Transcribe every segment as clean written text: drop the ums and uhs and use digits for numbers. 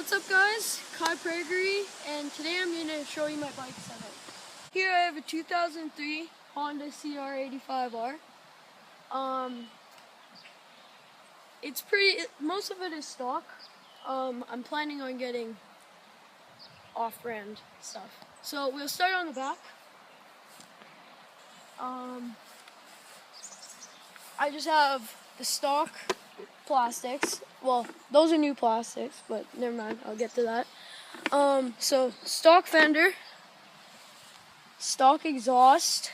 What's up guys, Kai Pragery, and today I'm going to show you my bike setup. Here I have a 2003 Honda CR85R. Most of it is stock. I'm planning on getting off-brand stuff. So we'll start on the back. I just have the stock plastics. Well, those are new plastics, but never mind, I'll get to that. So stock fender, stock exhaust,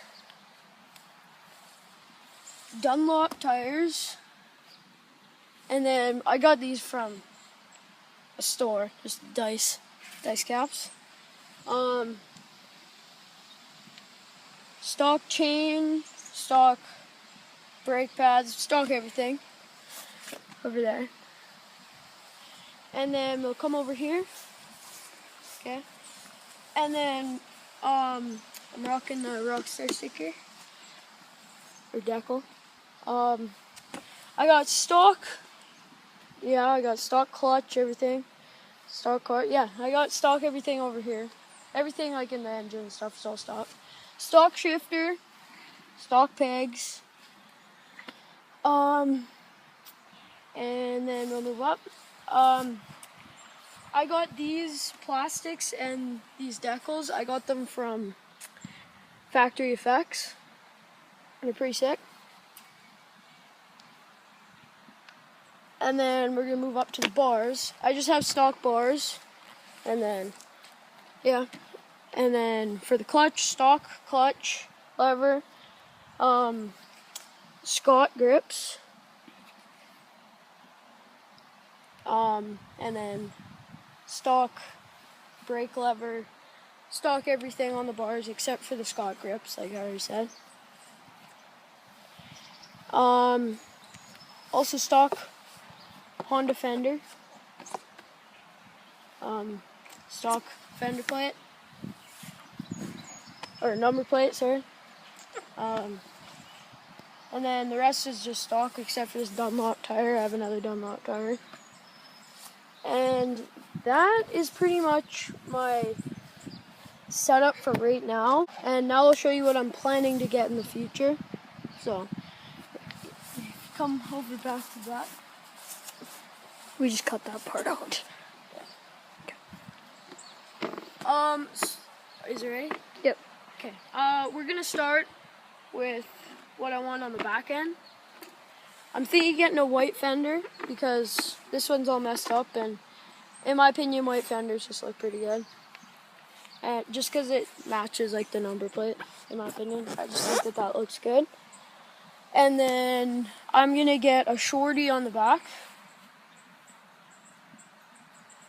Dunlop tires, and then I got these from a store, just dice caps. Stock chain, stock brake pads, stock everything over there. And then we'll come over here. Okay. And then I'm rocking the Rockstar sticker or decal. I got stock. Yeah, I got stock clutch, everything. Stock car. Yeah, I got stock everything over here. Everything like in the engine and stuff is all stock. Stock shifter, stock pegs. And then we'll move up. I got these plastics and these decals. I got them from Factory Effects. They're pretty sick. And then we're gonna move up to the bars. I just have stock bars. And then, yeah. And then for the clutch, stock clutch, lever, Scott grips. And then stock brake lever, stock everything on the bars except for the Scott grips, like I already said. Also stock Honda fender, stock fender plate, or number plate, sorry. And then the rest is just stock except for this Dunlop tire. I have another Dunlop tire. And that is pretty much my setup for right now. And now I'll show you what I'm planning to get in the future. So, come over back to that. We just cut that part out. Okay. Is it ready? Yep. Okay. We're gonna start with what I want on the back end. I'm thinking getting a white fender because this one's all messed up, and in my opinion, white fenders just look pretty good. And just because it matches like the number plate, in my opinion, I just think that looks good. And then I'm gonna get a shorty on the back.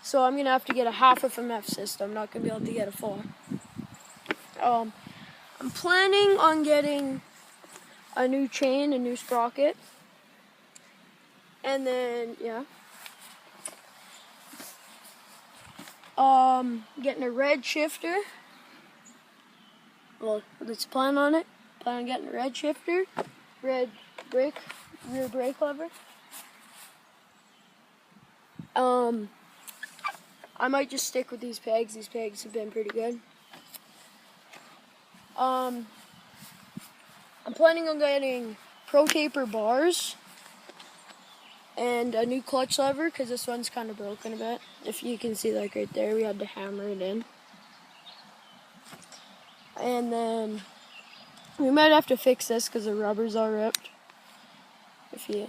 So I'm gonna have to get a half FMF system. I'm not gonna be able to get a full. I'm planning on getting a new chain, a new sprocket. And then, yeah. Getting a red shifter. Well, let's plan on it. Plan on getting a red shifter. Red brake, rear brake lever. I might just stick with these pegs. These pegs have been pretty good. I'm planning on getting Pro Taper bars and a new clutch lever because this one's kind of broken a bit. If you can see, like right there, we had to hammer it in. And then we might have to fix this because the rubber's all ripped. Yeah.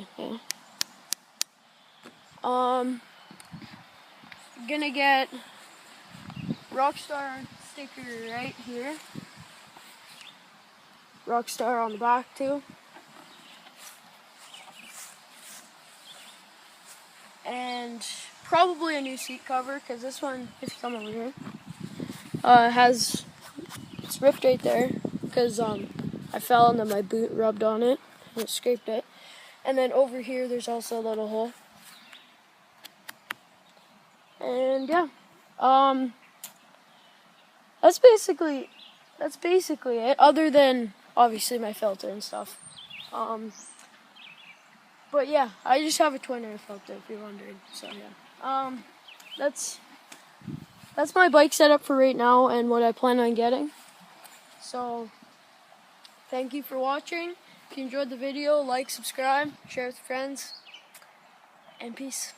Gonna get Rockstar sticker right here. Rockstar on the back too. And probably a new seat cover because this one, if you come over here, it's ripped right there because I fell and then my boot rubbed on it and it scraped it. And then over here there's also a little hole. And yeah, that's basically it. Other than obviously my filter and stuff. But yeah, I just have a twin air filter if you're wondering. So yeah, that's that's my bike setup for right now and what I plan on getting. So, thank you for watching. If you enjoyed the video, like, subscribe, share with friends, and peace.